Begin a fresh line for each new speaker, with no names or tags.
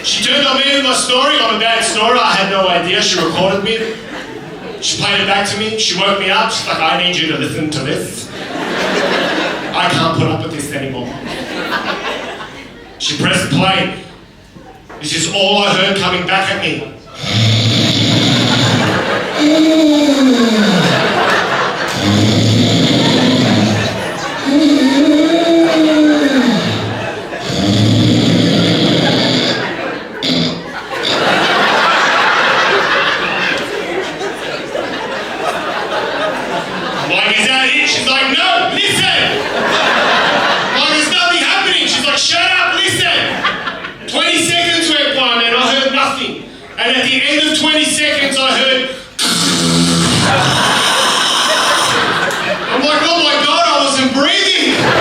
She turned on me with my snoring. I'm a bad snorer. I had no idea. She recorded me. She played it back to me. She woke me up. She's like, I need you to listen to this. I can't put up with this anymore. She pressed play. This is all I heard coming back at me. I'm like, is that it? She's like, no, listen! I'm like, there's nothing happening. She's like, shut up, listen! 20 seconds went by and I heard nothing. And at the end of 20 seconds I heard... I'm like, oh my God, I wasn't breathing!